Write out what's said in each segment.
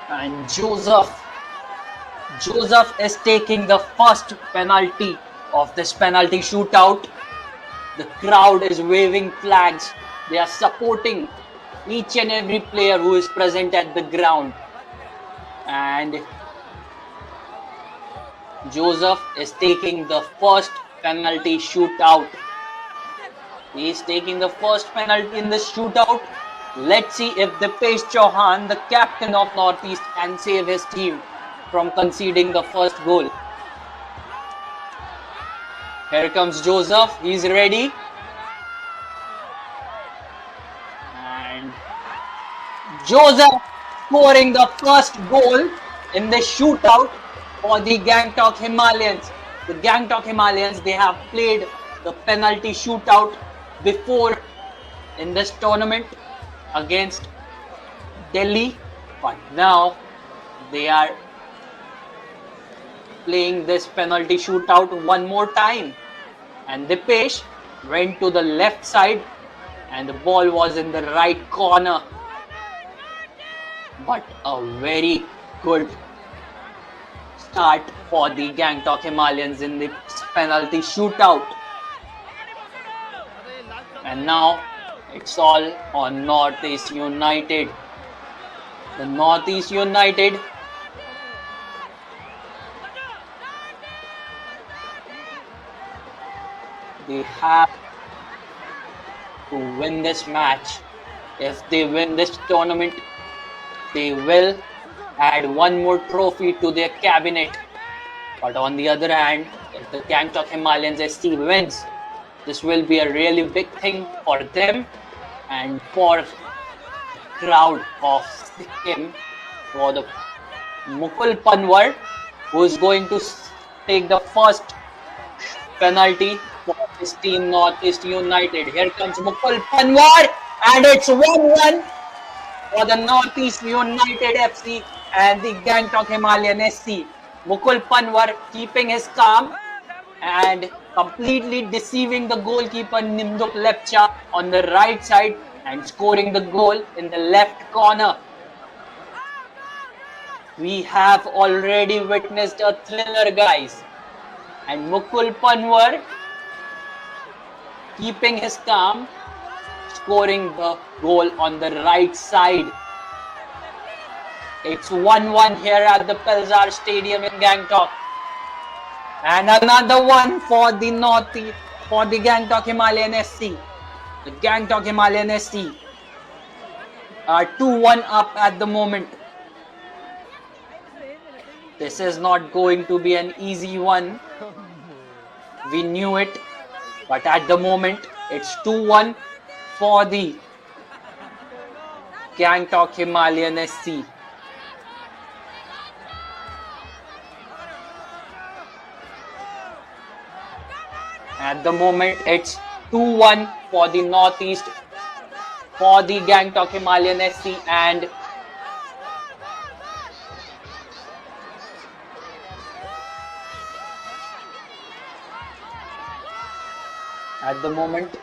And Joseph is taking the first penalty of this penalty shootout. The crowd is waving flags. They are supporting each and every player who is present at the ground. And Joseph is taking the first penalty shootout. He is taking the first penalty in the shootout. Let's see if Dipesh Chauhan, the captain of Northeast, can save his team from conceding the first goal. Here comes Joseph. He's ready. And Joseph scoring the first goal in the shootout for the Gangtok Himalayans. The Gangtok Himalayans, they have played the penalty shootout before in this tournament against Delhi, but now they are playing this penalty shootout one more time. And Dipesh went to the left side and the ball was in the right corner. But a very good start for the Gangtok Himalayans in the penalty shootout. And now it's all on Northeast United. The Northeast United they have to win this match. If they win this tournament, they will add one more trophy to their cabinet. But on the other hand, if the Gangtok Himalayans SC wins, this will be a really big thing for them and for crowd of Sikkim, for the Mukul Panwar, who is going to take the first penalty for his team Northeast United. Here comes Mukul Panwar and it's 1-1 for the Northeast United FC and the Gangtok Himalayan SC. Mukul Panwar keeping his calm and completely deceiving the goalkeeper Nimduk Lepcha on the right side and scoring the goal in the left corner. We have already witnessed a thriller, guys. And Mukul Panwar keeping his calm, scoring the goal on the right side. It's 1-1 here at the Pelzar Stadium in Gangtok. And another one for the Gangtok Himalayan SC. The Gangtok Himalayan SC are 2-1 up at the moment. This is not going to be an easy one. We knew it. But at the moment, it's 2-1 for the Gangtok Himalayan SC. At the moment, it's 2-1 for the Northeast, for the Gangtok Himalayan SC, and at the moment,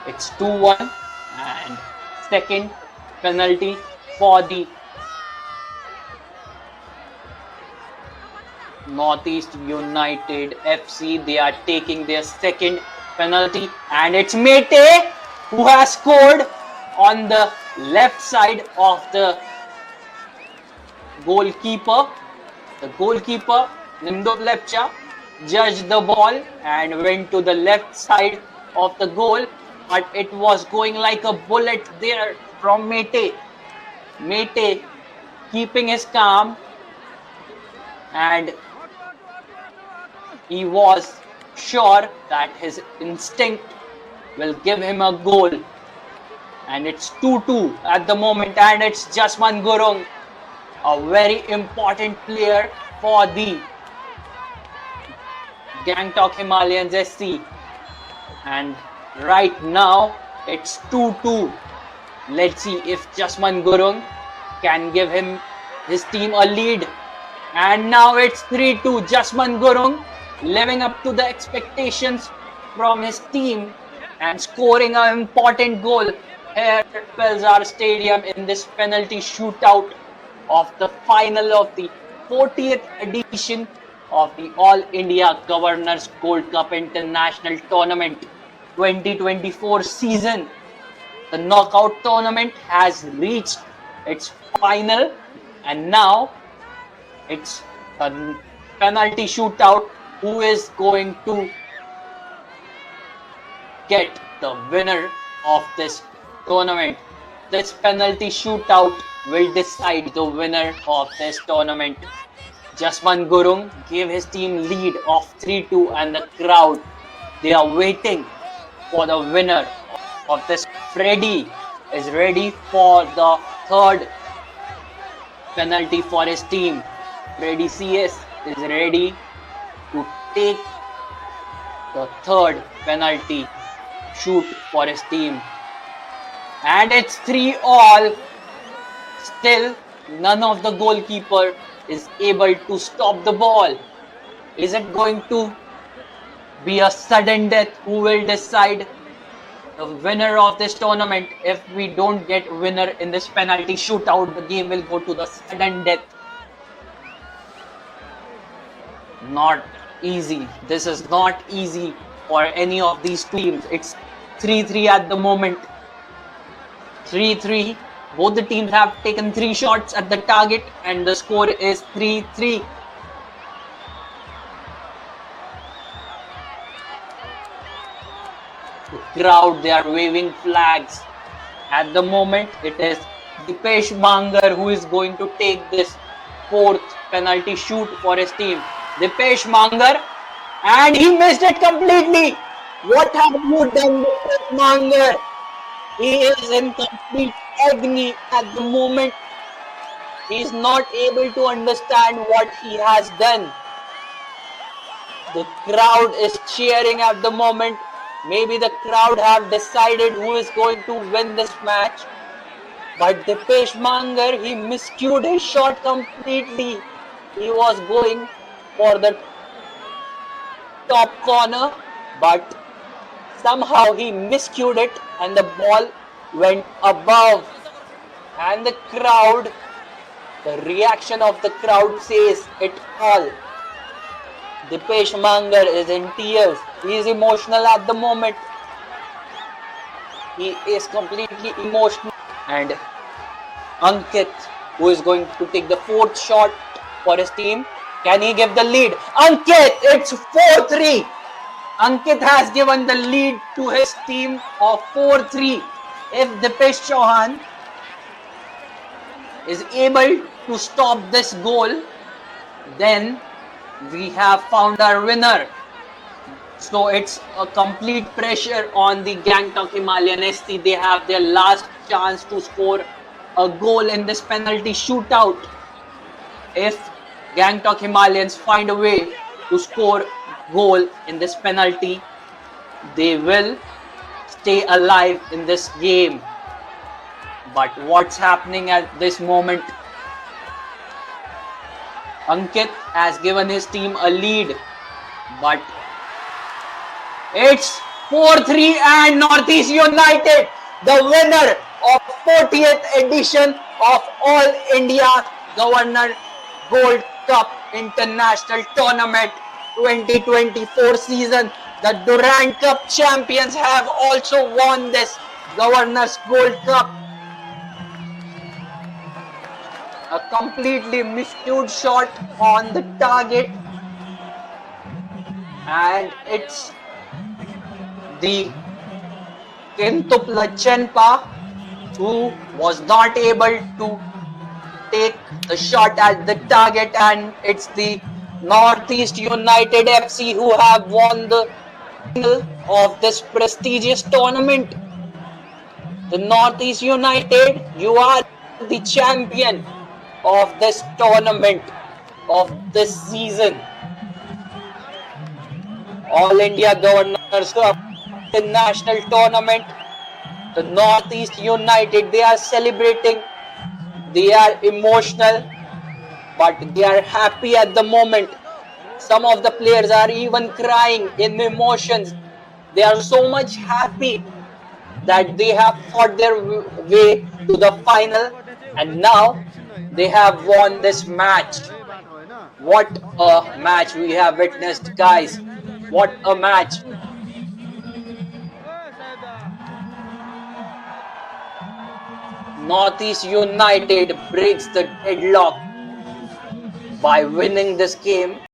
it's 2-1 and second penalty for the Northeast United FC. They are taking their second penalty and it's Mete who has scored on the left side of the goalkeeper. The goalkeeper, Nimdov Lepcha, judged the ball and went to the left side of the goal, but it was going like a bullet there from Mete. Mete keeping his calm, and he was sure that his instinct will give him a goal. And it's 2-2 at the moment, and it's Jasman Gurung, a very important player for the Gangtok Himalayans SC. And right now it's 2-2. Let's see if Jasman Gurung can give his team a lead. And now it's 3-2. Jasman Gurung living up to the expectations from his team and scoring an important goal here at Pelzar Stadium in this penalty shootout of the final of the 40th edition of the All India Governors Gold Cup International Tournament 2024 season. The knockout tournament has reached its final, and now it's a penalty shootout. Who is going to get the winner of this tournament? This penalty shootout will decide the winner of this tournament. Jasman Gurung gave his team lead of 3-2, and the crowd, they are waiting for the winner of this. Freddy is ready for the third penalty for his team. Freddy CS is ready to take the third penalty shoot for his team. And it's 3-all. Still, none of the goalkeeper is able to stop the ball. Is it going to be a sudden death who will decide the winner of this tournament? If we don't get winner in this penalty shootout, the game will go to the sudden death. Not easy. This is not easy for any of these teams. It's 3-3 at the moment. 3-3. Both the teams have taken 3 shots at the target, and the score is 3-3. The crowd, they are waving flags. At the moment, it is Dipesh Mangar who is going to take this 4th penalty shoot for his team. Dipesh Mangar, and he missed it completely. What have you done, Dipesh Mangar? He is in complete agony at the moment. He is not able to understand what he has done. The crowd is cheering at the moment. Maybe the crowd have decided who is going to win this match. But Dipesh Mangar, he miscued his shot completely. He was going for the top corner, but somehow he miscued it and the ball went above. And the crowd, the reaction of the crowd says it all. Dipesh Mangar is in tears. He is emotional at the moment. He is completely emotional. And Ankit, who is going to take the 4th shot for his team, can he give the lead? Ankit, it's 4-3. Ankit has given the lead to his team of 4-3. If Dipesh Chauhan is able to stop this goal, then we have found our winner. So it's a complete pressure on the Gangtok Himalayan SC. They have their last chance to score a goal in this penalty shootout. If Gangtok Himalayans find a way to score goal in this penalty, they will stay alive in this game. But what's happening at this moment? Ankit has given his team a lead, but it's 4-3 and Northeast United, the winner of 40th edition of All India Governor Gold Cup International Tournament 2024 season. The Durand Cup champions have also won this Governors Gold Cup. A completely miscued shot on the target, and it's the Kintupla Chenpa who was not able to take the shot at the target, and it's the Northeast United FC who have won the final of this prestigious tournament. The Northeast United, you are the champion of this tournament of this season. All India Governors Cup National Tournament. The Northeast United, they are celebrating, they are emotional, but they are happy at the moment. Some of the players are even crying in emotions. They are so much happy that they have fought their way to the final, and now they have won this match. What a match we have witnessed, guys. What a match. Northeast United breaks the deadlock by winning this game.